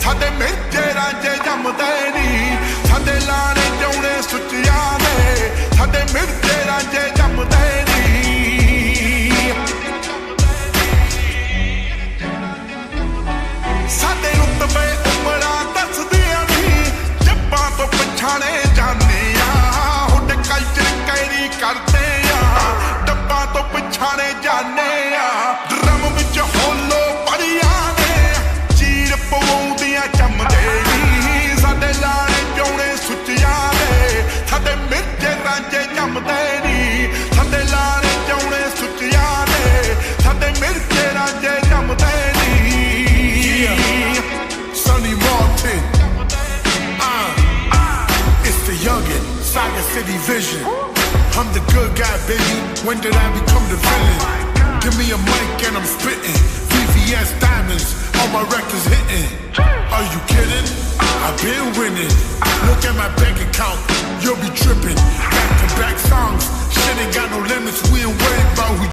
ਸਾਡੇ ਮਿਰਜੇ ਰਾਂਝੇ ਜੰਮਦੇ ਨੀ ਸਾਡੇ ਲਾਣੇ ਜਾਉਣੇ ਸੁੱਚਿਆਂ ਦੇ ਸਾਡੇ ਮਿਰਜੇ ਰਾਂਝੇ ਜੰਮਦੇ ਨੀ ਸਾਡੇ ਰੁਤਬੇ ਉਮਰਾਂ ਦੱਸਦੀਆਂ ਨੀ ਜੱਬਾਂ ਤੋਂ ਪਛਾਣੇ ਜਾਂਦੇ ਆ ਹੁੱਡ ਕਲਚਰ ਕੈਰੀ ਕਰਦੇ ਆ ਡੱਬਾਂ ਤੋਂ ਪਛਾਣੇ ਜਾਂਦੇ ਆ ਡਰਮ ਵਿੱਚ ਹੋਲੋ ਪੜੀਆਂ ਨੇ ਚੀਰ ਪਵਾਉਂਦੀਆਂ ਚੰਮਦੇ ਨੀ ਸਾਡੇ ਲਾਣੇ ਜਾਉਣੇ ਸੁੱਚਿਆਂ ਦੇ ਸਾਡੇ ਮਿਰਜੇ ਰਾਂਝੇ ਜੰਮਦੇ ਨੀ ਸਾਡੇ ਲਾਣੇ ਜਾਉਣੇ ਸੁੱਚਿਆਂ ਦੇ ਸਾਡੇ ਮਿਰਜੇ ਰਾਂਝੇ ਜੰਮਦੇ ਨੀ Sonny Martin, it's the youngin', Saga City Vision. I'm the good guy, baby. When did I become the villain? Give me a mic and I'm spittin'. VVS diamonds, all my records hitting. Are you kidding? I've been winning. Look at my bank account, you'll be tripping. Back to back songs, shit ain't got no limits. We ain't worried about who